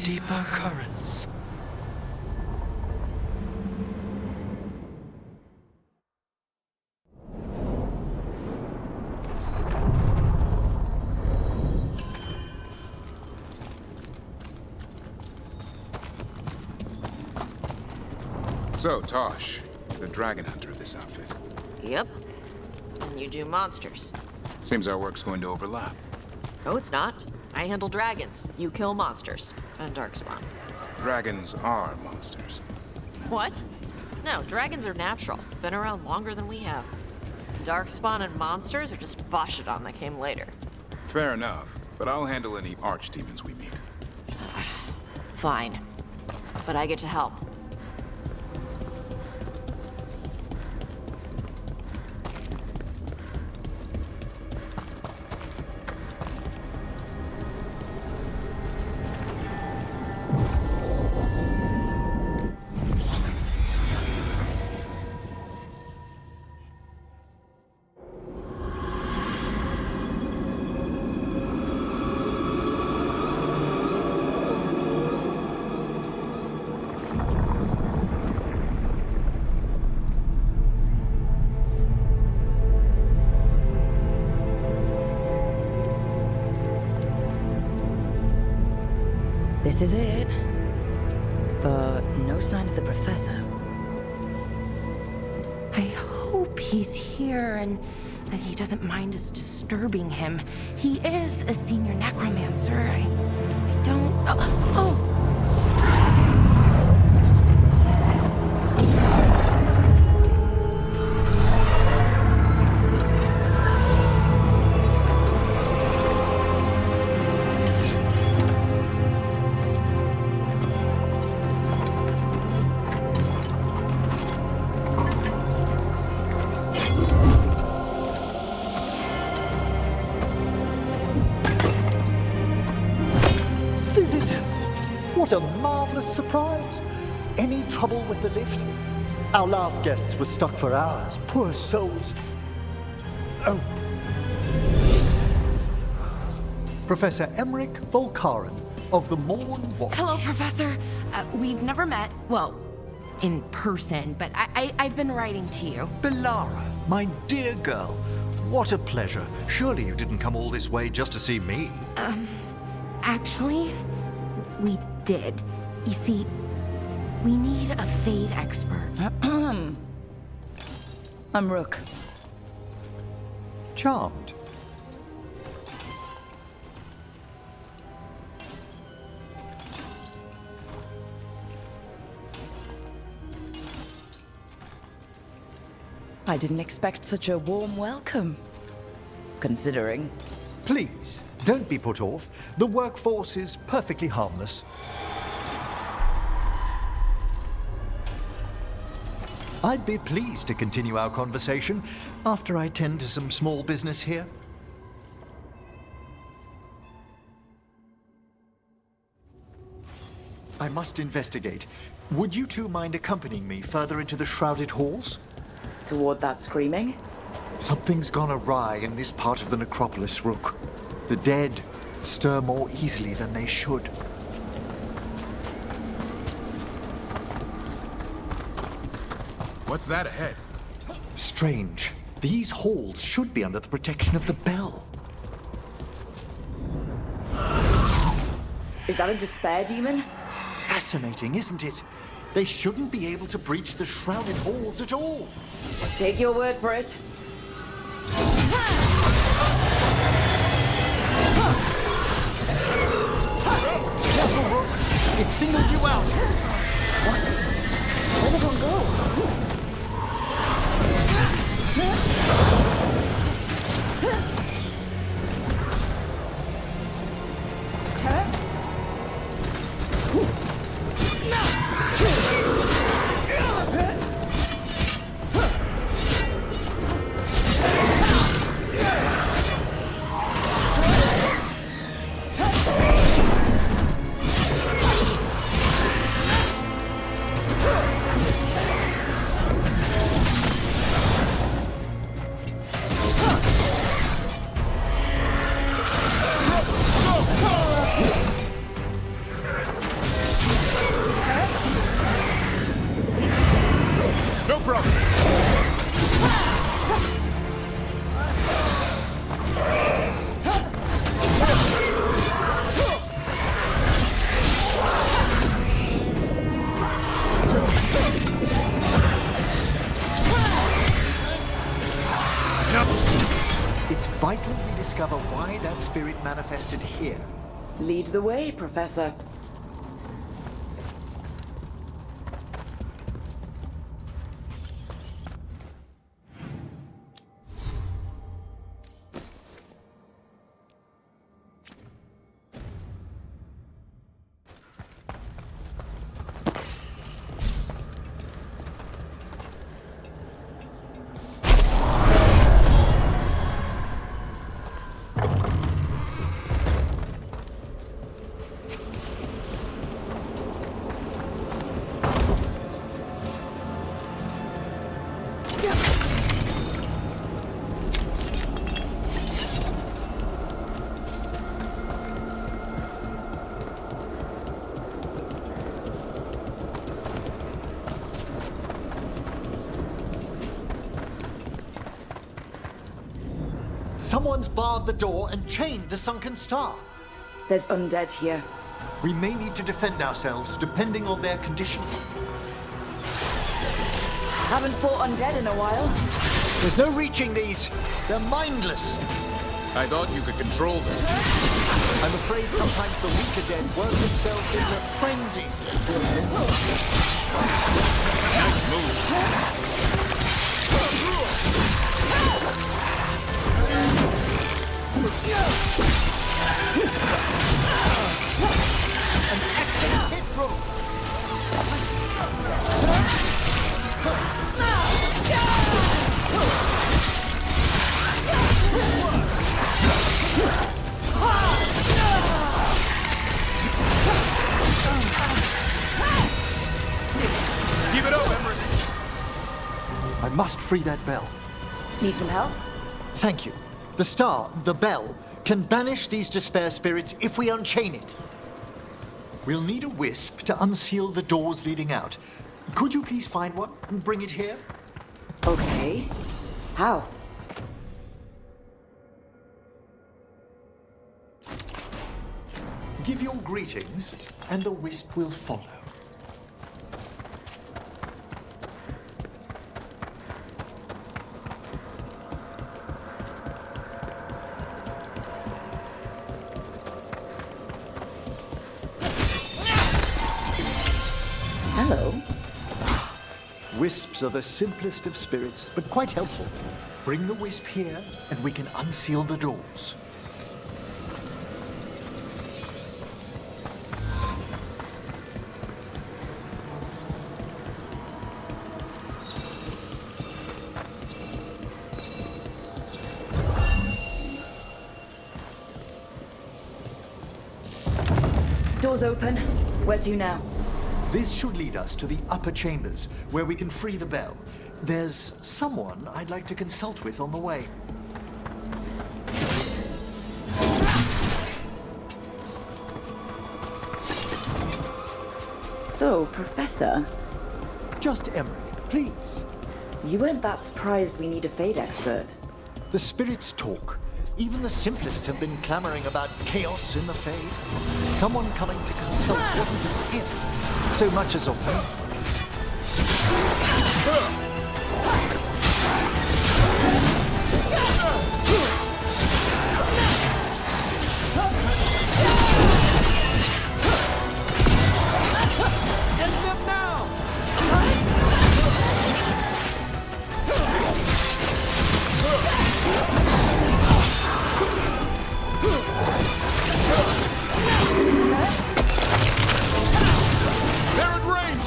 deeper currents. So, Tosh, the dragon hunter of this outfit. Yep. And you do monsters. Seems our work's going to overlap. No, it's not. I handle dragons. You kill monsters. And Darkspawn. Dragons are monsters. What? No, dragons are natural. Been around longer than we have. Darkspawn and monsters are just Vashidon that came later. Fair enough, but I'll handle any archdemons we meet. Fine. But I get to help. This is it. But no sign of the professor. I hope he's here and that he doesn't mind us disturbing him. He is a senior necromancer. I don't... Oh! What a marvelous surprise! Any trouble with the lift? Our last guests were stuck for hours. Poor souls. Oh. Professor Emmerich Volkaren of the Morn Watch. Hello, Professor. We've never met, well, in person, but I've been writing to you. Belara, my dear girl. What a pleasure. Surely you didn't come all this way just to see me. Actually, we did. You see, we need a Fade expert. I'm Rook. Charmed. I didn't expect such a warm welcome. Considering. Please, don't be put off. The workforce is perfectly harmless. I'd be pleased to continue our conversation after I tend to some small business here. I must investigate. Would you two mind accompanying me further into the shrouded halls? Toward that screaming? Something's gone awry in this part of the necropolis, Rook. The dead stir more easily than they should. What's that ahead? Strange. These halls should be under the protection of the bell. Is that a despair demon? Fascinating, isn't it? They shouldn't be able to breach the shrouded halls at all. Take your word for it. Careful, Rook! It singled you out! What? Where did one go? It's vital we discover why that spirit manifested here. Lead the way, Professor. Someone's barred the door and chained the sunken star. There's undead here. We may need to defend ourselves, depending on their condition. Haven't fought undead in a while. There's no reaching these. They're mindless. I thought you could control them. I'm afraid sometimes the weaker dead work themselves into frenzies. Nice move. An excellent hit through. Keep it up, Emery. I must free that bell. Need some help? Thank you. The star, the bell, can banish these despair spirits if we unchain it. We'll need a wisp to unseal the doors leading out. Could you please find one and bring it here? Okay. How? Give your greetings, and the wisp will follow. Hello. Wisps are the simplest of spirits, but quite helpful. Bring the wisp here, and we can unseal the doors. Doors open. Where to now? This should lead us to the upper chambers, where we can free the bell. There's someone I'd like to consult with on the way. So, Professor, Just Emery, please. you weren't that surprised we need a Fade expert. The spirits talk. Even the simplest have been clamoring about chaos in the Fade. Someone coming to consult wasn't an if, so much as a when. Get them now! They're at range!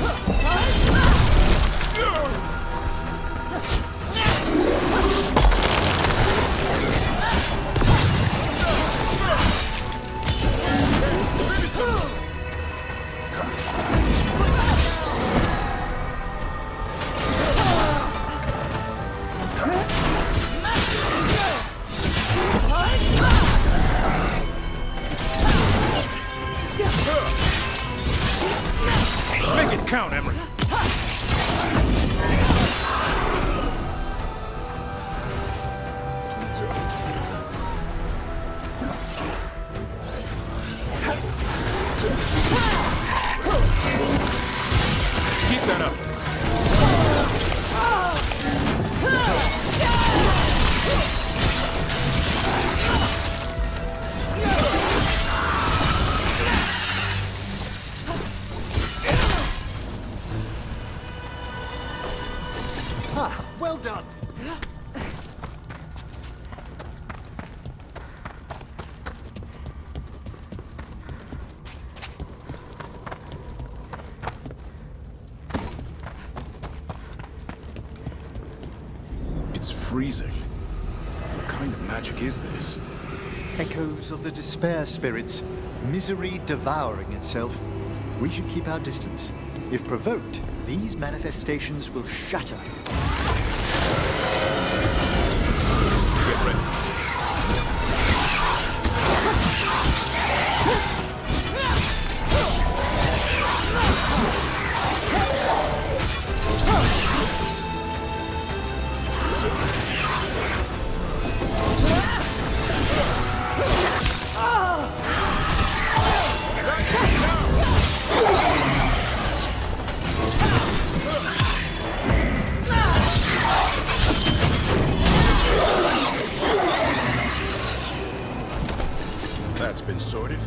Make it count, Emery. Keep that up. freezing. What kind of magic is this? Echoes of the despair spirits, misery devouring itself. We should keep our distance. If provoked, these manifestations will shatter. Get ready. That's been sorted.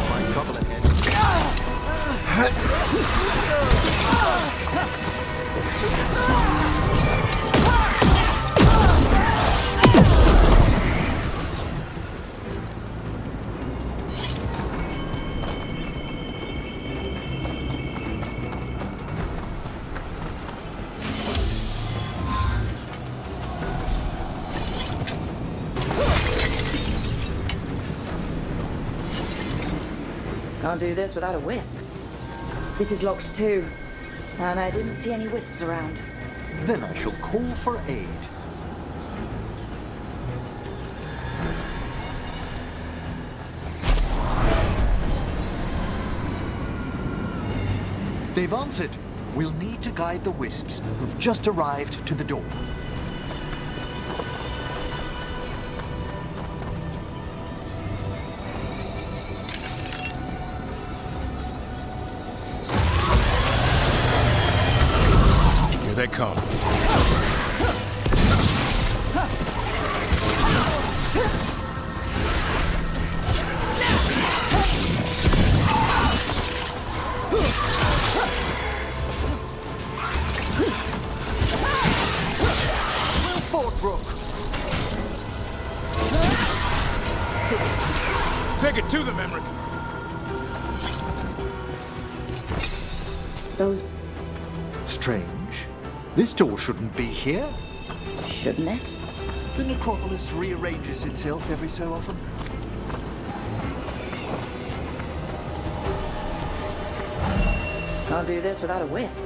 My trouble ahead. Can't do this without a wisp. This is locked too, and I didn't see any wisps around. Then I shall call for aid. They've answered. We'll need to guide the wisps who've just arrived to the door. Here they come. Take it to them, Emmerich. Those... Strange. This door shouldn't be here. shouldn't it? The necropolis rearranges itself every so often. Can't do this without a wisp.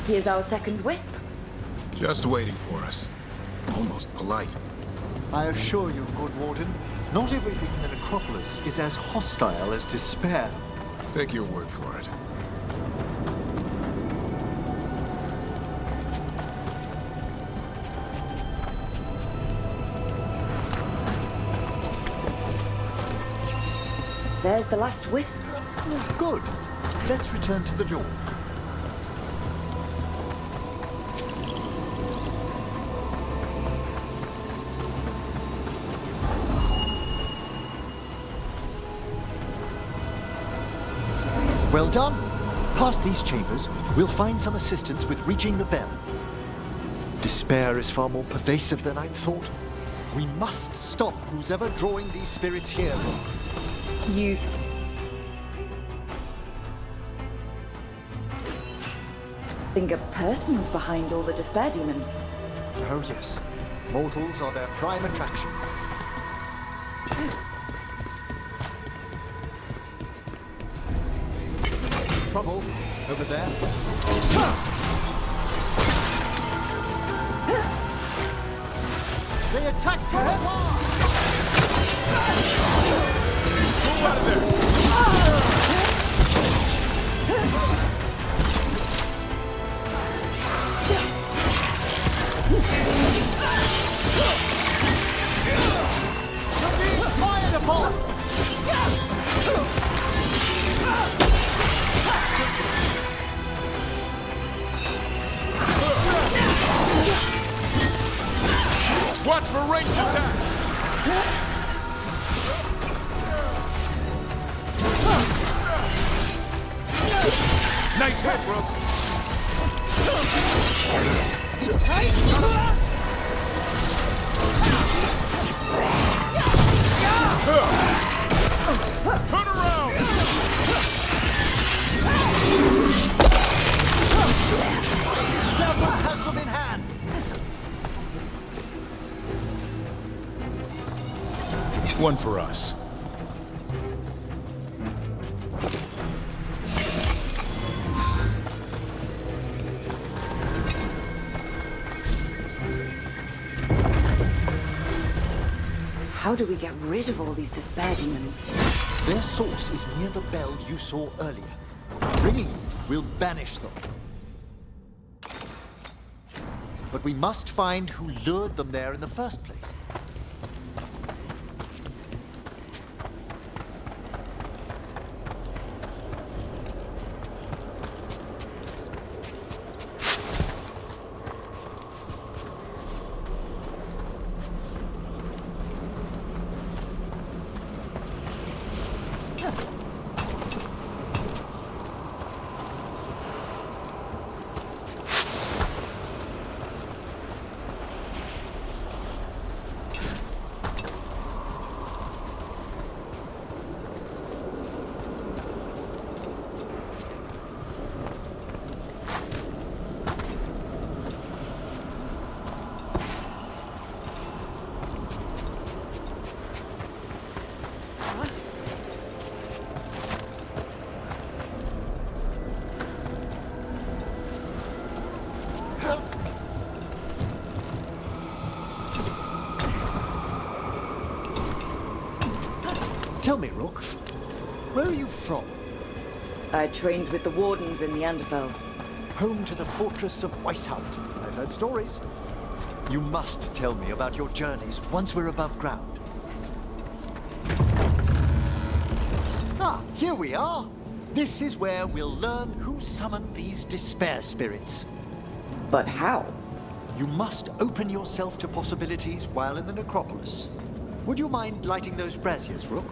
Here's our second wisp. Just waiting for us. Almost polite. I assure you, good warden, not everything in the necropolis is as hostile as despair. Take your word for it. There's the last wisp. Good. Let's return to the door. Well done. Past these chambers, we'll find some assistance with reaching the bell. Despair is far more pervasive than I'd thought. We must stop who's ever drawing these spirits here. You... think a person's behind all the despair demons? Oh, yes. Mortals are their prime attraction. Trouble over there. They attack from afar! Move out of there! You're being fired upon! Watch for ranged attack! Nice hit, bro! Turn around! Devil has them in hand! One for us. How do we get rid of all these despair demons? Their source is near the bell you saw earlier. Bringing it will banish them. But we must find who lured them there in the first place. Tell me, Rook, where are you from? I trained with the wardens in the Neanderthals. Home to the fortress of Weishaupt. I've heard stories. You must tell me about your journeys once we're above ground. Ah, here we are. This is where we'll learn who summoned these despair spirits. But how? You must open yourself to possibilities while in the necropolis. Would you mind lighting those braziers, Rook?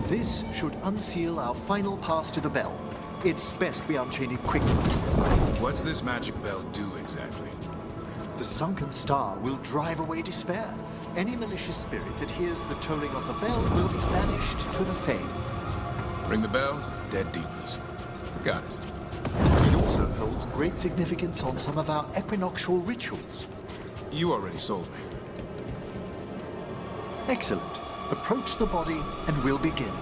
This should unseal our final pass to the bell. It's best we unchain it quickly. What's this magic bell do exactly? The sunken star will drive away despair. Any malicious spirit that hears the tolling of the bell will be banished to the Fae. Ring the bell, dead demons. Got it. It also holds great significance on some of our equinoctial rituals. You already sold me. Excellent. Approach the body and we'll begin.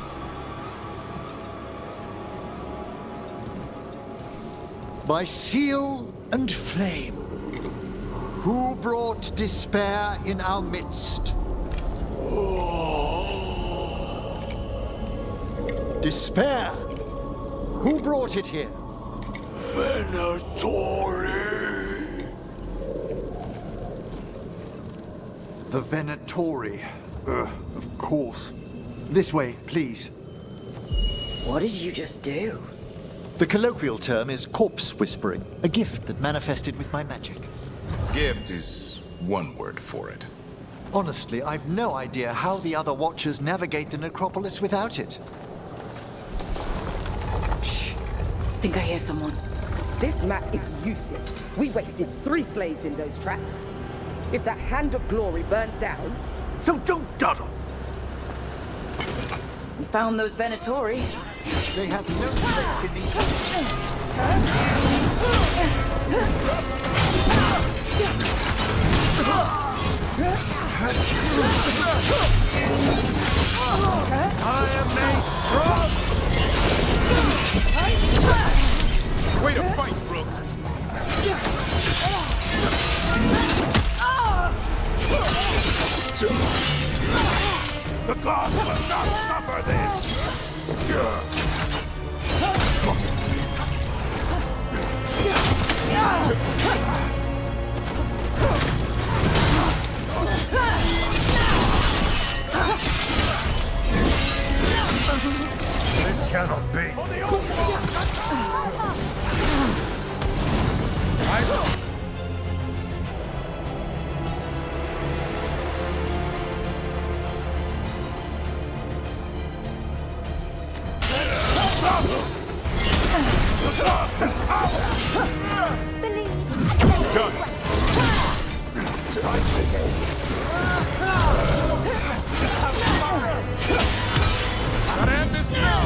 By seal and flame, who brought despair in our midst? Despair! Who brought it here? Venatori! The Venatori. Of course. This way, please. What did you just do? The colloquial term is corpse whispering, a gift that manifested with my magic. Gift is one word for it. Honestly, I've no idea how the other Watchers navigate the necropolis without it. Shh. Think I hear someone. This map is useless. We wasted 3 slaves in those traps. If that Hand of Glory burns down... So don't dawdle! found those Venatori. They have no place in these halls. Way to fight, Brooke! The gods will not suffer this! This cannot be. Gotta end this now!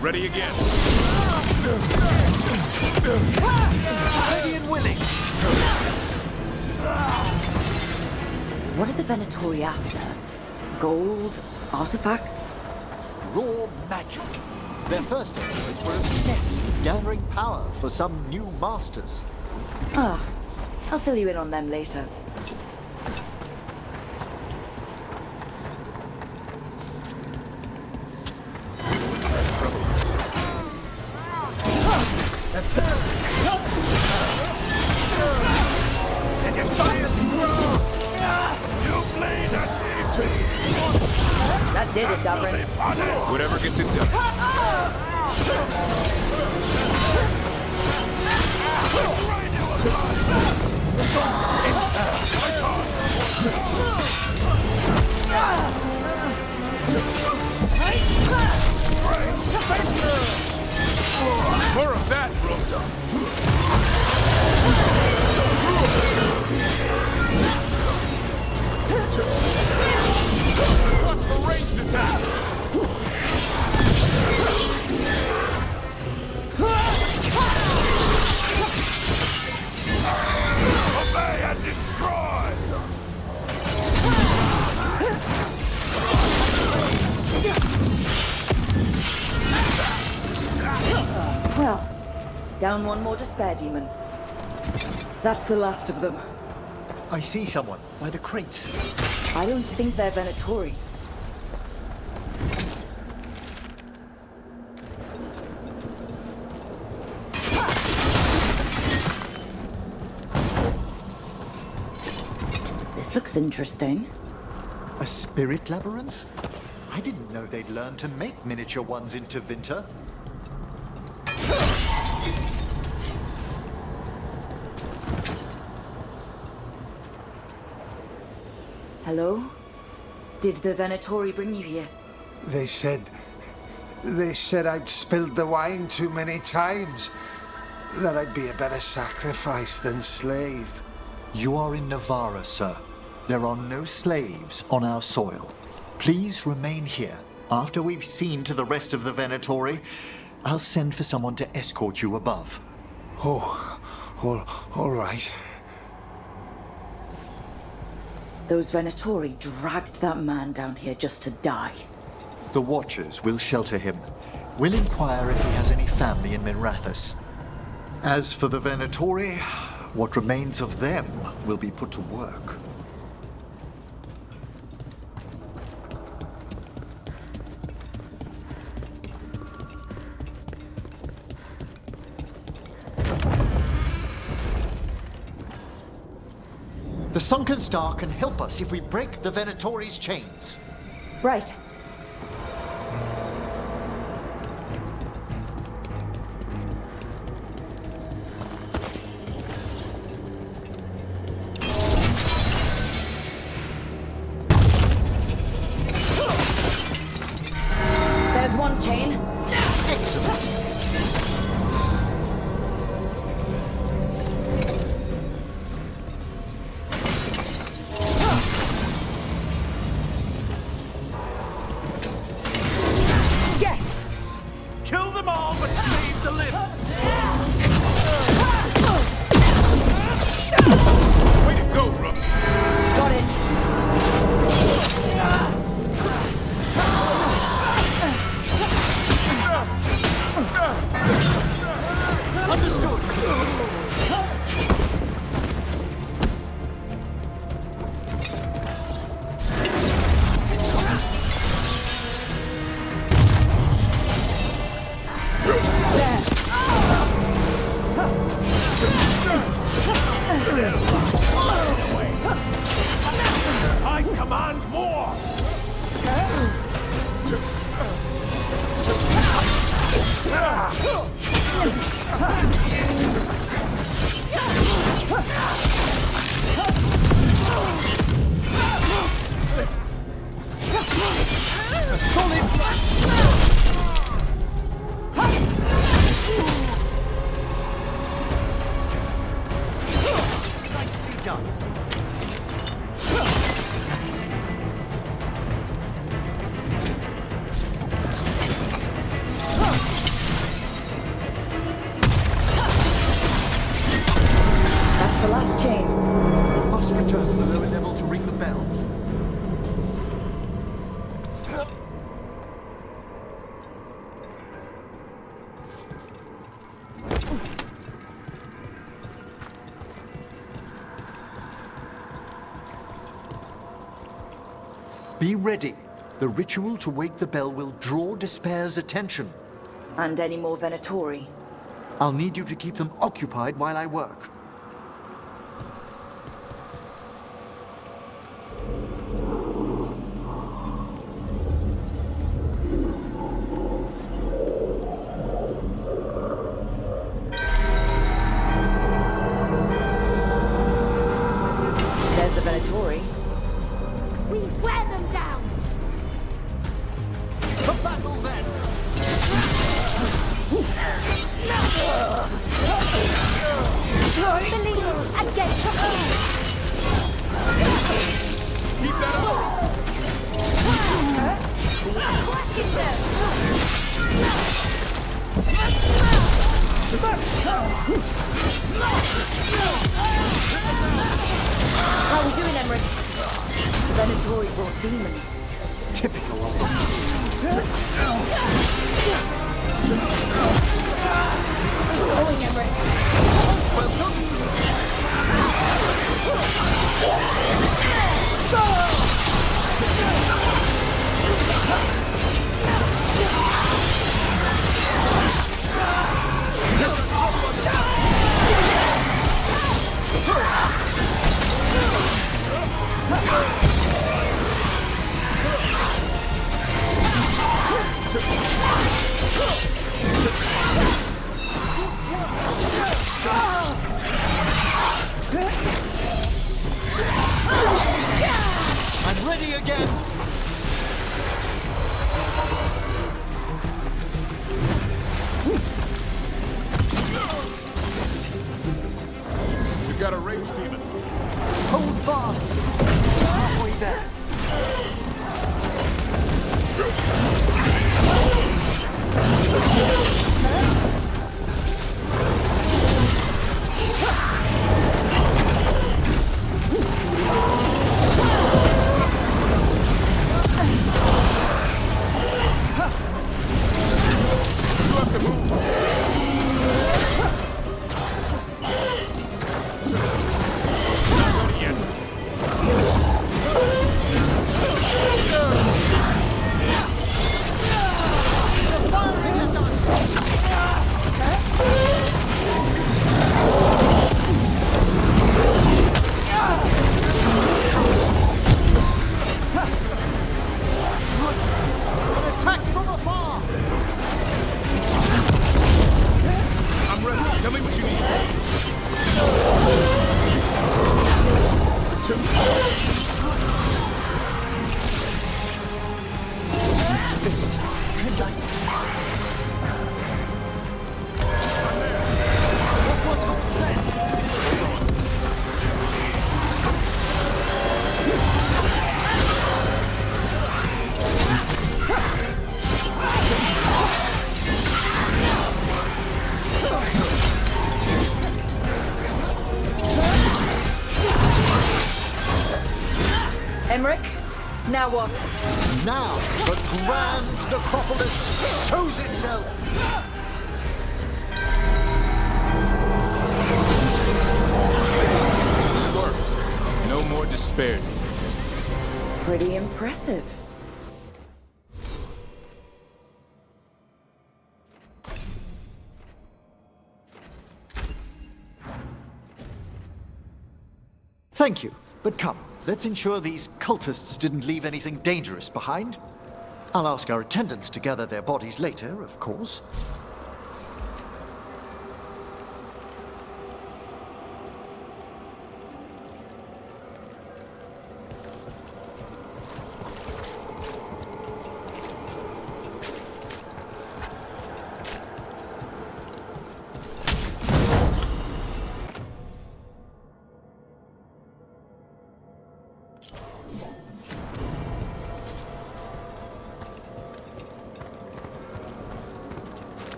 Ready again. Ready and willing. What are the Venatori after? Gold? Artifacts? Raw magic. Their first enemies were obsessed with gathering power for some new masters. Ah, I'll fill you in on them later. That did it, Dubrin. Whatever gets it done. More of that, Brooke. Watch the ranged attack! Obey and destroy! Well, down one more despair demon. That's the last of them. I see someone by the crates. I don't think they're Venatori. This looks interesting. A spirit labyrinth? I didn't know they'd learned to make miniature ones into Vinter. Hello? Did the Venatori bring you here? They said I'd spilled the wine too many times. That I'd be a better sacrifice than slave. You are in Navarra, sir. There are no slaves on our soil. Please remain here. After we've seen to the rest of the Venatori, I'll send for someone to escort you above. All right. Those Venatori dragged that man down here just to die. The Watchers will shelter him. We'll inquire if he has any family in Minrathous. As for the Venatori, what remains of them will be put to work. The Sunken Star can help us if we break the Venatori's chains. Right. the limbs! Way to go, Rook! Got it. Understood. I command more! Nicely done. That's the last chain. Must return to the lower level to ring the bell. Be ready. The ritual to wake the bell will draw Despair's attention. And any more Venatori. I'll need you to keep them occupied while I work. There's the Venatori. We wear them down! For battle then! Believe against the Keep that up! Crushing them! How are we doing, Emmerich? The Venatori brought demons. Typical of them. Going, Emmerich. I'm ready again! We've got a rage demon. Hold fast! Halfway there. Emmerich, now what? Now, the grand necropolis shows itself! It worked. No more despair demons. Pretty impressive. Thank you, but come, let's ensure these cultists didn't leave anything dangerous behind. I'll ask our attendants to gather their bodies later, of course.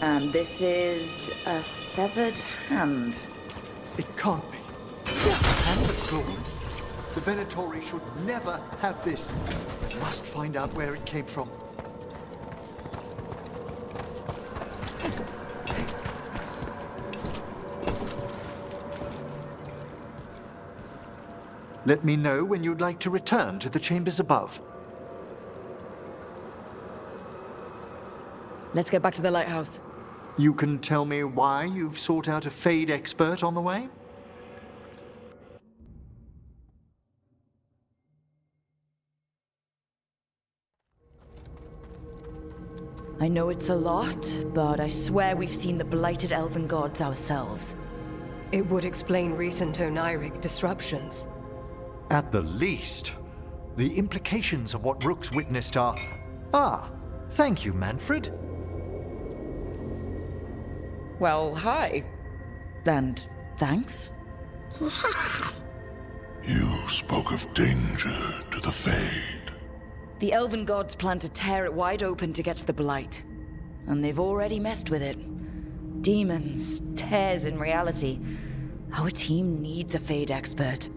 And this is a severed hand. It can't be. And the glory. The Venatori should never have this. I must find out where it came from. Let me know when you'd like to return to the chambers above. Let's get back to the lighthouse. You can tell me why you've sought out a Fade expert on the way? I know it's a lot, but I swear we've seen the blighted elven gods ourselves. It would explain recent Oniric disruptions. At the least. The implications of what Rook's witnessed are... Ah, thank you, Manfred. Well, hi. And thanks. You spoke of danger to the Fade. The elven gods plan to tear it wide open to get to the blight. And they've already messed with it. Demons, tears in reality. Our team needs a Fade expert.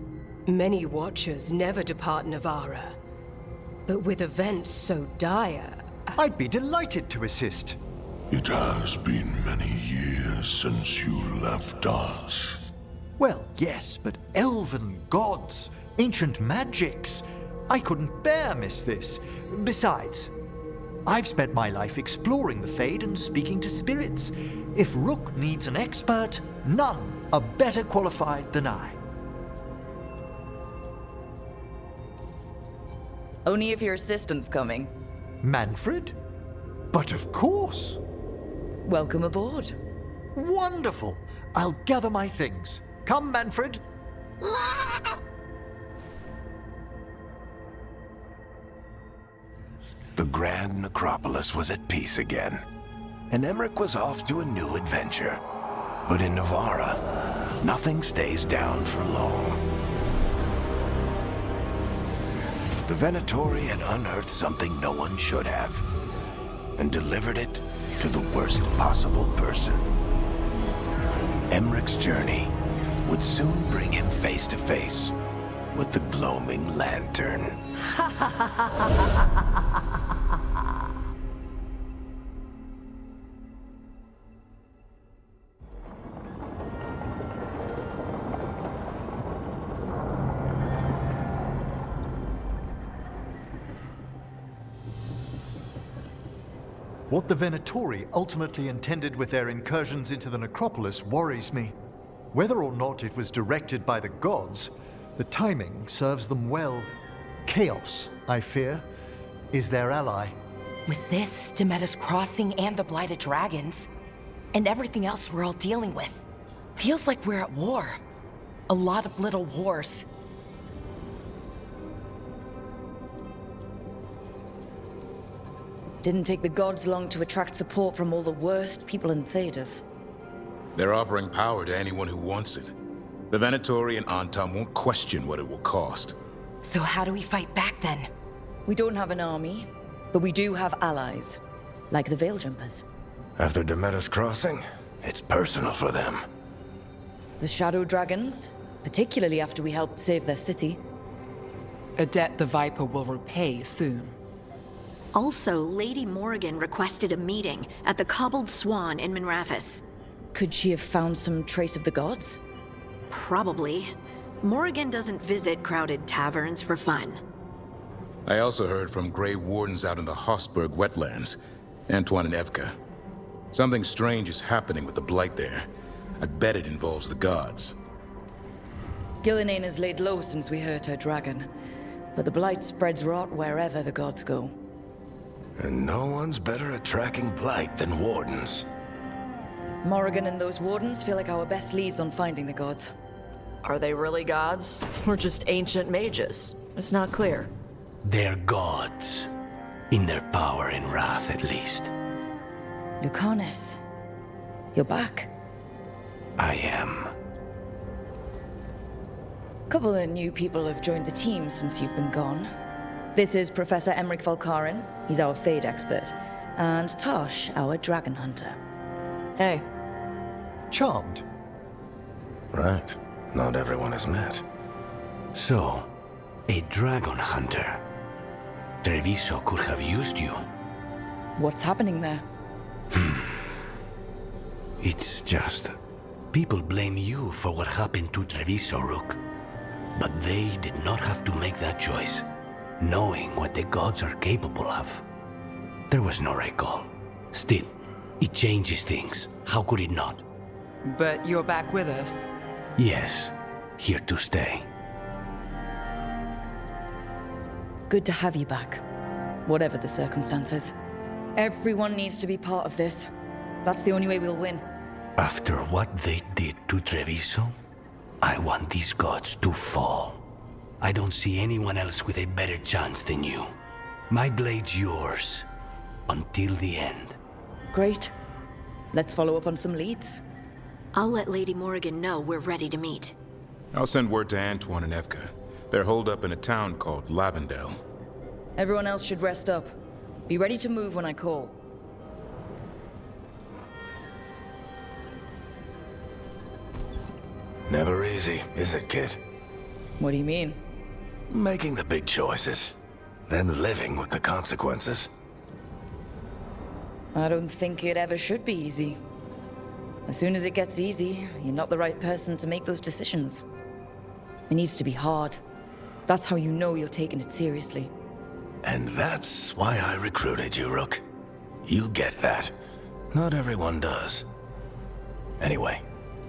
Many Watchers never depart Navara. But with events so dire... I'd be delighted to assist. It has been many years since you left us. Well, yes, but elven gods, ancient magics. I couldn't bear miss this. Besides, I've spent my life exploring the Fade and speaking to spirits. If Rook needs an expert, none are better qualified than I. Only if your assistant's coming. Manfred? But of course. Welcome aboard. Wonderful. I'll gather my things. Come, Manfred. The Grand Necropolis was at peace again, and Emmerich was off to a new adventure. But in Navara, nothing stays down for long. The Venatori had unearthed something no one should have, and delivered it to the worst possible person. Emmerich's journey would soon bring him face to face with the gloaming lantern. What the Venatori ultimately intended with their incursions into the necropolis worries me. Whether or not it was directed by the gods, the timing serves them well. Chaos, I fear, is their ally. With this, Demeter's Crossing and the Blighted Dragons, and everything else we're all dealing with, feels like we're at war. A lot of little wars. Didn't take the gods long to attract support from all the worst people in Thedas. They're offering power to anyone who wants it. The Venatori and Antam won't question what it will cost. So how do we fight back then? We don't have an army, but we do have allies, like the Veil Jumpers. After Demeter's Crossing, it's personal for them. The Shadow Dragons, particularly after we helped save their city. A debt the Viper will repay soon. Also, Lady Morrigan requested a meeting at the Cobbled Swan in Minrathous. Could she have found some trace of the gods? Probably. Morrigan doesn't visit crowded taverns for fun. I also heard from Grey Wardens out in the Hossberg wetlands, Antoine and Evka. Something strange is happening with the Blight there. I bet it involves the gods. Gillenane has laid low since we hurt her dragon, but the Blight spreads rot wherever the gods go. And no one's better at tracking Blight than Wardens. Morrigan and those Wardens feel like our best leads on finding the gods. Are they really gods? Or just ancient mages? It's not clear. They're gods. In their power and wrath, at least. Lucanus, you're back. I am. Couple of new people have joined the team since you've been gone. This is Professor Emmerich Valkarin, he's our Fade expert, and Tosh, our Dragon Hunter. Hey. Charmed. Right. Not everyone has met. So, a Dragon Hunter. Treviso could have used you. What's happening there? It's just... people blame you for what happened to Treviso, Rook. But they did not have to make that choice, knowing what the gods are capable of. There was no recall. Still, it changes things. How could it not? But you're back with us. Yes, here to stay. Good to have you back, whatever the circumstances. Everyone needs to be part of this. That's the only way we'll win. After what they did to Treviso, I want these gods to fall. I don't see anyone else with a better chance than you. My blade's yours, until the end. Great. Let's follow up on some leads. I'll let Lady Morrigan know we're ready to meet. I'll send word to Antoine and Evka. They're holed up in a town called Lavendel. Everyone else should rest up. Be ready to move when I call. Never easy, is it, kid? What do you mean? Making the big choices, then living with the consequences. I don't think it ever should be easy. As soon as it gets easy, you're not the right person to make those decisions. It needs to be hard. That's how you know you're taking it seriously. And that's why I recruited you, Rook. You get that. Not everyone does. Anyway,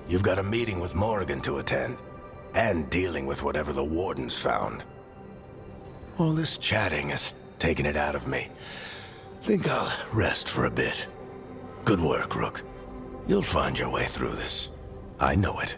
you've got a meeting with Morrigan to attend, and dealing with whatever the Wardens found. All this chatting has taken it out of me. Think I'll rest for a bit. Good work, Rook. You'll find your way through this. I know it.